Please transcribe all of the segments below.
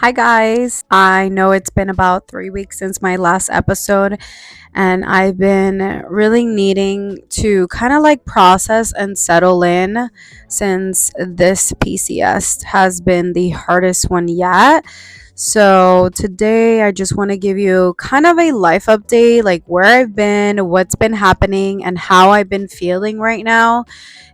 Hi, guys. I know it's been about 3 weeks since my last episode, and I've been really needing to kind of like process and settle in since this PCS has been the hardest one yet. So, today I just want to give you kind of a life update, like where I've been, what's been happening, and how I've been feeling right now.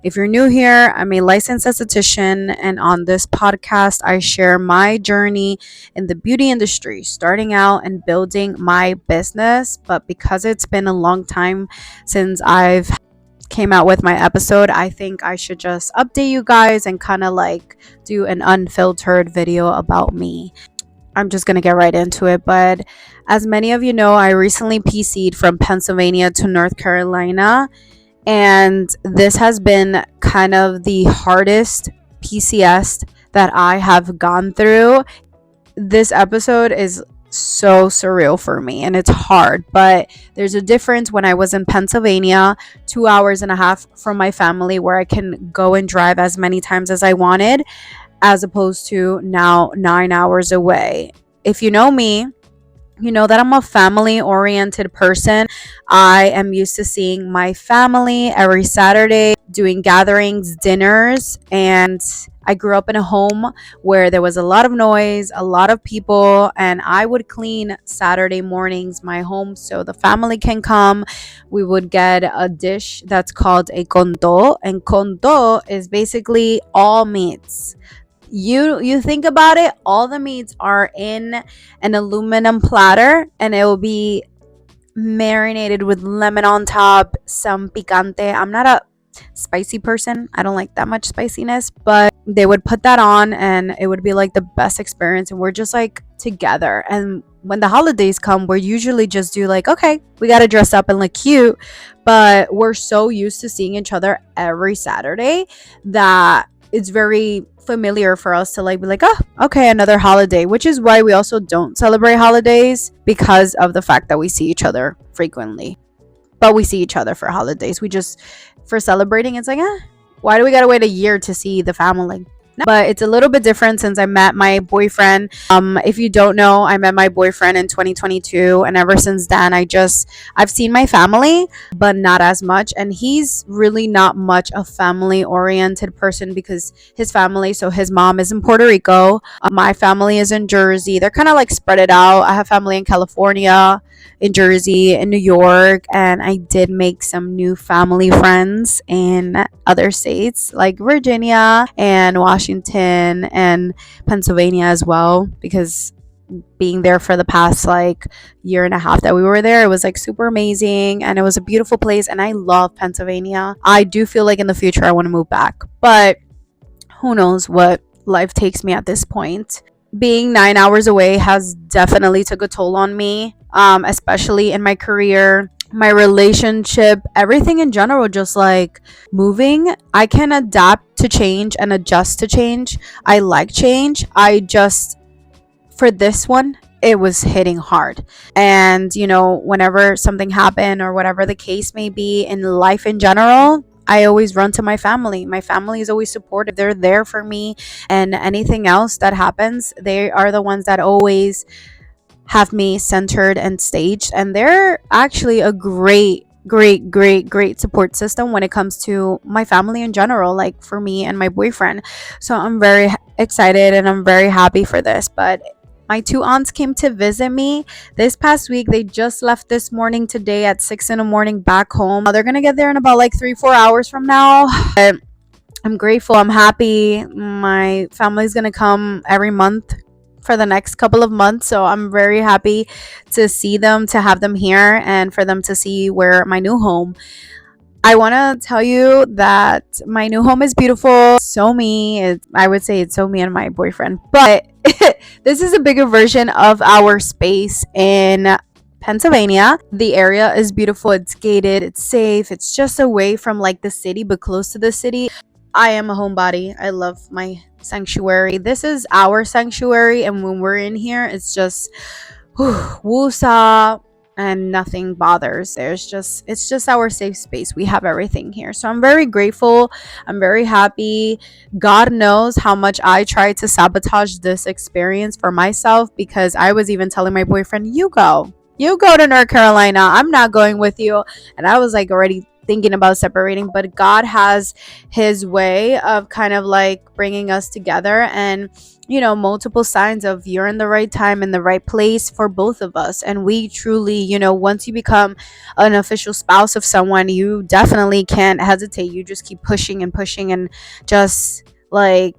If you're new here, I'm a licensed esthetician, and on this podcast, I share my journey in the beauty industry, starting out and building my business. But because it's been a long time since I've came out with my episode, I think I should just update you guys and kind of like do an unfiltered video about me. I'm just going to get right into it. But as many of you know, I recently PC'd from Pennsylvania to North Carolina, and this has been kind of the hardest PCS that I have gone through. This episode is so surreal for me and it's hard, but there's a difference when I was in Pennsylvania, 2 hours and a half from my family, where I can go and drive as many times as I wanted, as opposed to now 9 hours away. If you know me, you know that I'm a family oriented person. I am used to seeing my family every Saturday, doing gatherings, dinners, and I grew up in a home where there was a lot of noise, a lot of people, and I would clean Saturday mornings my home so the family can come. We would get a dish that's called a condo, and condo is basically all meats. You think about it, all the meats are in an aluminum platter, and it will be marinated with lemon on top, some picante. I'm not a spicy person. I don't like that much spiciness, but they would put that on and it would be like the best experience, and we're just like together. And when the holidays come, we're usually just do like, okay, we got to dress up and look cute, but we're so used to seeing each other every Saturday that it's very familiar for us to like be like, oh, okay, another holiday, which is why we also don't celebrate holidays, because of the fact that we see each other frequently. But we see each other for holidays. We just, for celebrating, it's like, why do we gotta wait a year to see the family? No. But it's a little bit different since I met my boyfriend. If you don't know, I met my boyfriend in 2022, and ever since then, I've seen my family, but not as much. And he's really not much a family oriented person because his family, so his mom is in Puerto Rico, my family is in Jersey. They're kind of like spread it out. I have family in California, in Jersey, in New York, and I did make some new family friends in other states like Virginia and Washington and Pennsylvania as well, because being there for the past like year and a half that we were there, it was like super amazing and it was a beautiful place, and I love Pennsylvania. I do feel like in the future I want to move back, but who knows what life takes me at this point. Being 9 hours away has definitely took a toll on me, especially in my career, my relationship, everything in general. Just like moving, I can adapt to change and adjust to change. I like change. I just, for this one, it was hitting hard. And whenever something happened or whatever the case may be in life in general, I always run to my family. My family is always supportive. They're there for me. And anything else that happens, they are the ones that always have me centered and staged. And they're actually a great support system when it comes to my family in general, like for me and my boyfriend. So I'm very excited and I'm very happy for this. But my two aunts came to visit me this past week. They just left this morning today at 6 in the morning back home. They're gonna get there in about like 3-4 hours from now. But I'm grateful. I'm happy. My family's gonna come every month for the next couple of months, so I'm very happy to see them, to have them here, and for them to see where my new home. I want to tell you that my new home is beautiful. So me, I would say it's so me and my boyfriend, but this is a bigger version of our space in Pennsylvania. The area is beautiful. It's gated. It's safe. It's just away from like the city, but close to the city. I am a homebody. I love my sanctuary. This is our sanctuary, and when we're in here, it's just woosah, and nothing bothers. It's just our safe space. We have everything here. So I'm very grateful. I'm very happy. God knows how much I tried to sabotage this experience for myself, because I was even telling my boyfriend, you go to North Carolina. I'm not going with you. And I was like already thinking about separating, but God has his way of kind of like bringing us together, and multiple signs of you're in the right time, in the right place for both of us. And we truly, once you become an official spouse of someone, you definitely can't hesitate. You just keep pushing and pushing, and just like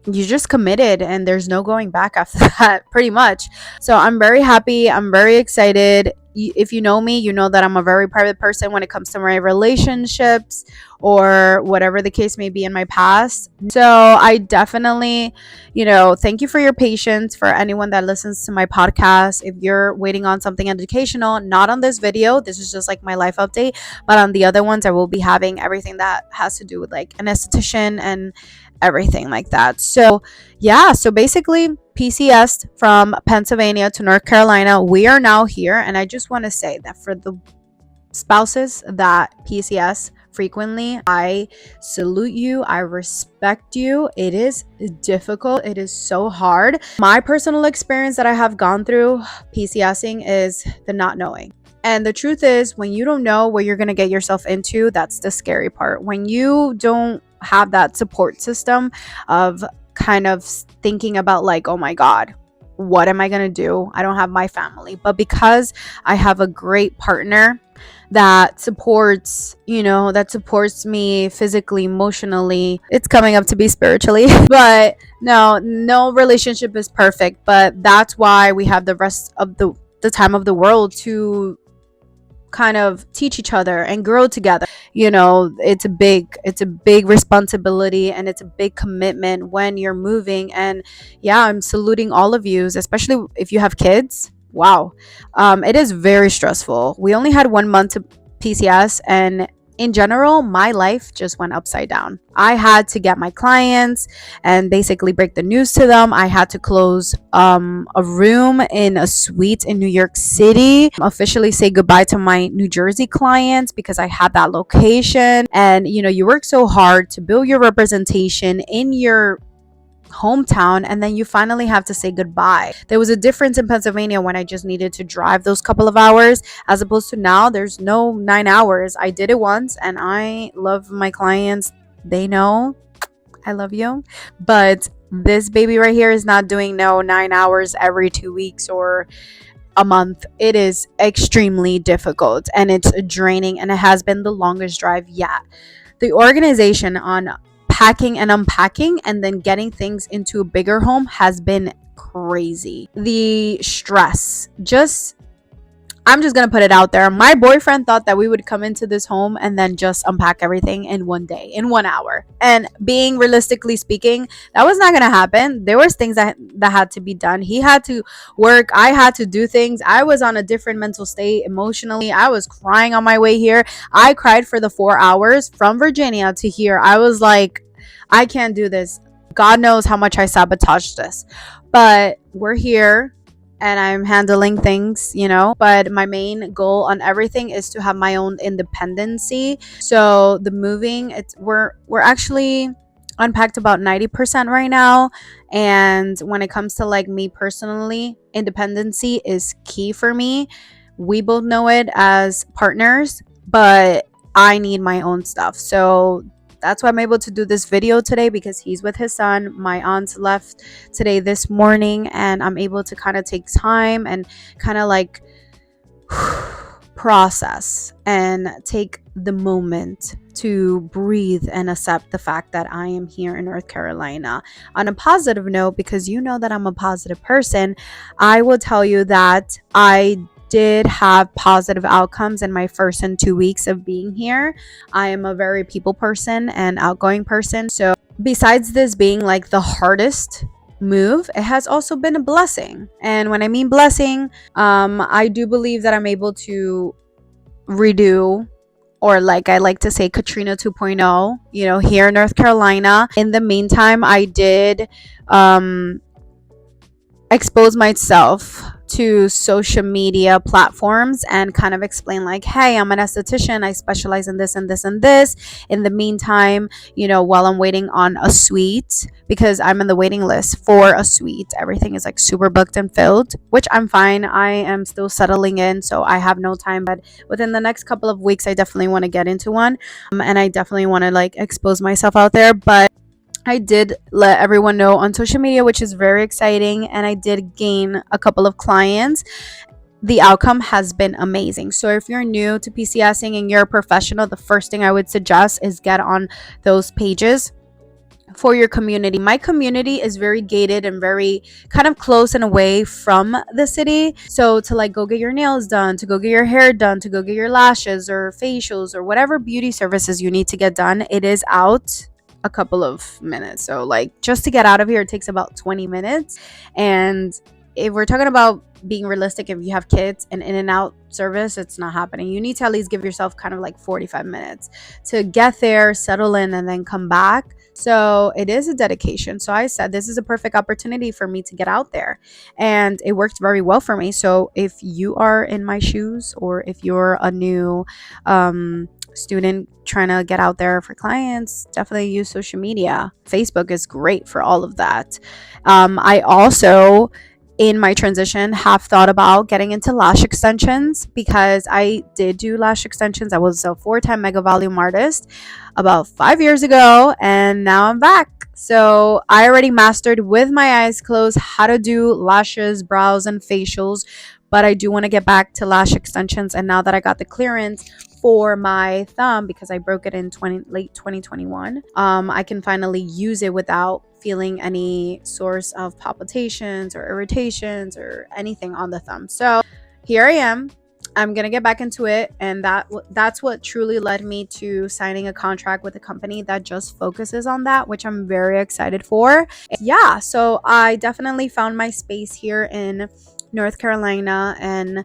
you just committed, and there's no going back after that, pretty much. So I'm very happy. I'm very excited. If you know me, you know that I'm a very private person when it comes to my relationships or whatever the case may be in my past. So I definitely, thank you for your patience. For anyone that listens to my podcast, if you're waiting on something educational, not on this video, this is just like my life update, but on the other ones I will be having everything that has to do with like an esthetician and everything like that. So yeah, so basically PCS from Pennsylvania to North Carolina, we are now here. And I just want to say that for the spouses that PCS frequently, I salute you. I respect you. It is difficult. It is so hard. My personal experience that I have gone through PCSing is the not knowing. And the truth is, when you don't know what you're going to get yourself into, that's the scary part. When you don't have that support system of kind of thinking about like, oh my God, what am I going to do? I don't have my family. But because I have a great partner that supports me physically, emotionally, it's coming up to be spiritually. But no relationship is perfect. But that's why we have the rest of the time of the world to kind of teach each other and grow together. It's a big responsibility, and it's a big commitment when you're moving. And yeah, I'm saluting all of you, especially if you have kids. Wow. It is very stressful. We only had 1 month to PCS, and in general, my life just went upside down. I had to get my clients and basically break the news to them. I had to close a room in a suite in New York City, officially say goodbye to my New Jersey clients because I had that location. And you work so hard to build your representation in your hometown, and then you finally have to say goodbye. There was a difference in Pennsylvania when I just needed to drive those couple of hours, as opposed to now there's no 9 hours. I did it once, and I love my clients. They know I love you. But this baby right here is not doing no 9 hours every 2 weeks or a month. It is extremely difficult, and it's draining, and it has been the longest drive yet. The organization on packing and unpacking and then getting things into a bigger home has been crazy. The stress, I'm just gonna put it out there. My boyfriend thought that we would come into this home and then just unpack everything in one day, in 1 hour. And being realistically speaking, that was not gonna happen. There was things that had to be done. He had to work. I had to do things. I was on a different mental state emotionally. I was crying on my way here. I cried for the 4 hours from Virginia to here. I was like, I can't do this. God knows how much I sabotaged this. But we're here, and I'm handling things, but my main goal on everything is to have my own independency. So the moving, we're actually unpacked about 90% right now. And when it comes to like me personally, independency is key for me. We both know it as partners, but I need my own stuff. So that's why I'm able to do this video today, because he's with his son. My aunt left today this morning, and I'm able to kind of take time and kind of like process and take the moment to breathe and accept the fact that I am here in North Carolina. On a positive note, because you know that I'm a positive person, I will tell you that I did have positive outcomes in my first and 2 weeks of being here. I am a very people person and outgoing person. So besides this being like the hardest move, it has also been a blessing. And when I mean blessing, I do believe that I'm able to redo, or like I like to say, Katrina 2.0, here in North Carolina. In the meantime, I did expose myself to social media platforms and kind of explain like, hey, I'm an esthetician, I specialize in this and this and this. In the meantime, while I'm waiting on a suite, because I'm in the waiting list for a suite, everything is like super booked and filled, which I'm fine. I am still settling in, so I have no time, but within the next couple of weeks I definitely want to get into one. And I definitely want to like expose myself out there. But I did let everyone know on social media, which is very exciting, and I did gain a couple of clients. The outcome has been amazing. So if you're new to PCSing and you're a professional, the first thing I would suggest is get on those pages for your community. My community is very gated and very kind of close and away from the city. So to like go get your nails done, to go get your hair done, to go get your lashes or facials or whatever beauty services you need to get done, it is out a couple of minutes. So like just to get out of here, it takes about 20 minutes. And if we're talking about being realistic, if you have kids and in and out service, it's not happening. You need to at least give yourself kind of like 45 minutes to get there, settle in, and then come back. So it is a dedication. So I said this is a perfect opportunity for me to get out there, and it worked very well for me. So if you are in my shoes, or if you're a new student trying to get out there for clients, definitely use social media. Facebook is great for all of that. I also, in my transition, have thought about getting into lash extensions, because I did do lash extensions. I was a 4-time mega volume artist about 5 years ago, and now I'm back. So I already mastered with my eyes closed how to do lashes, brows, and facials, but I do want to get back to lash extensions. And now that I got the clearance for my thumb, because I broke it in late 2021, I can finally use it without feeling any source of palpitations or irritations or anything on the thumb. So here I am. I'm gonna get back into it, and that's what truly led me to signing a contract with a company that just focuses on that, which I'm very excited for. Yeah, so I definitely found my space here in North Carolina, and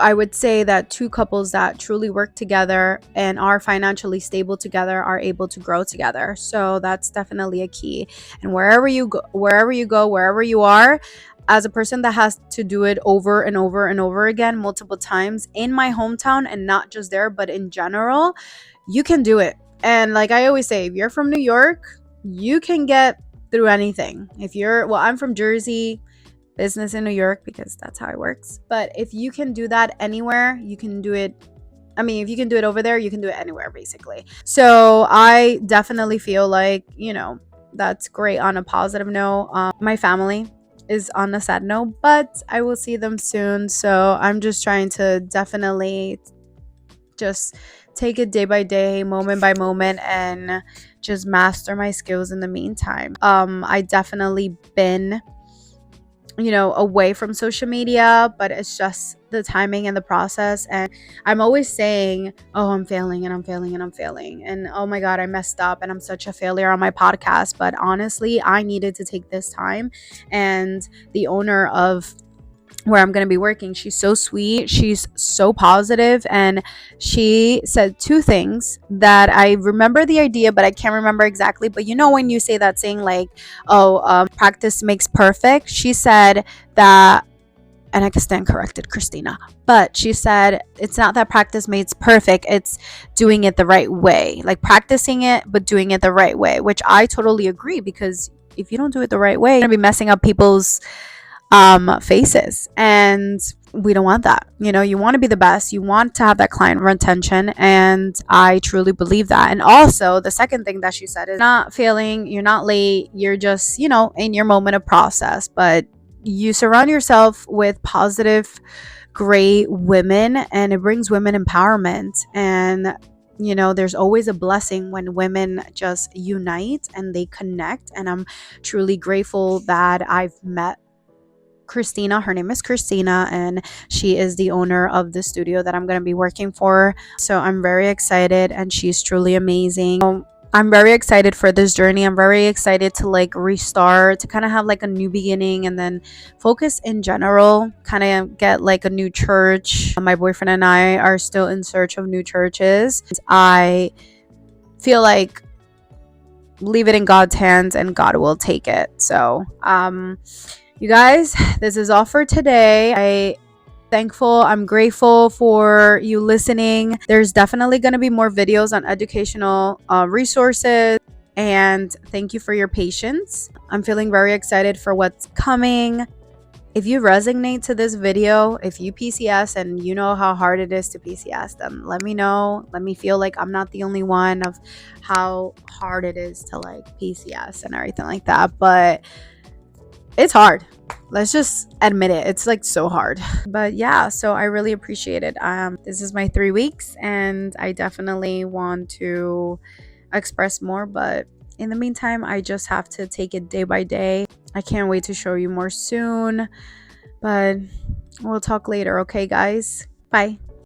I would say that two couples that truly work together and are financially stable together are able to grow together. So that's definitely a key. And wherever you go, wherever you are, as a person that has to do it over and over and over again multiple times in my hometown, and not just there, but in general, you can do it. And like I always say, if you're from New York, you can get through anything. I'm from Jersey, business in New York, because that's how it works. But if you can do that anywhere, you can do it. I mean, if you can do it over there, you can do it anywhere, basically. So I definitely feel like, that's great. On a positive note, my family is on a sad note, but I will see them soon. So I'm just trying to definitely just take it day by day, moment by moment, and just master my skills in the meantime. I definitely been away from social media, but it's just the timing and the process. And I'm always saying, oh, I'm failing and I'm failing and I'm failing, and oh my god, I messed up and I'm such a failure on my podcast. But honestly, I needed to take this time. And the owner of where I'm going to be working, she's so sweet, she's so positive, and she said two things that I remember the idea, but I can't remember exactly. But when you say that saying like, oh, practice makes perfect, she said that, and I can stand corrected, Christina, but she said it's not that practice makes perfect, it's doing it the right way, like practicing it but doing it the right way, which I totally agree, because if you don't do it the right way, you're going to be messing up people's faces, and we don't want that. You want to be the best, you want to have that client retention, and I truly believe that. And also the second thing that she said is, not failing, you're not late, you're just in your moment of process, but you surround yourself with positive, great women, and it brings women empowerment. And there's always a blessing when women just unite and they connect. And I'm truly grateful that I've met Christina. Her name is Christina, and she is the owner of the studio that I'm going to be working for. So I'm very excited, and she's truly amazing. I'm very excited for this journey. I'm very excited to like restart, to kind of have like a new beginning, and then focus in general, kind of get like a new church. My boyfriend and I are still in search of new churches. I feel like leave it in God's hands and God will take it. So You guys, this is all for today. I'm grateful for you listening. There's definitely going to be more videos on educational resources, and thank you for your patience. I'm feeling very excited for what's coming. If you resonate to this video, if you PCS and you know how hard it is to PCS, then let me know. Let me feel like I'm not the only one of how hard it is to like PCS and everything like that. But it's hard. Let's just admit it. It's like so hard. But yeah, so I really appreciate it. This is my 3 weeks and I definitely want to express more, but in the meantime, I just have to take it day by day. I can't wait to show you more soon, but we'll talk later, okay, guys? Bye.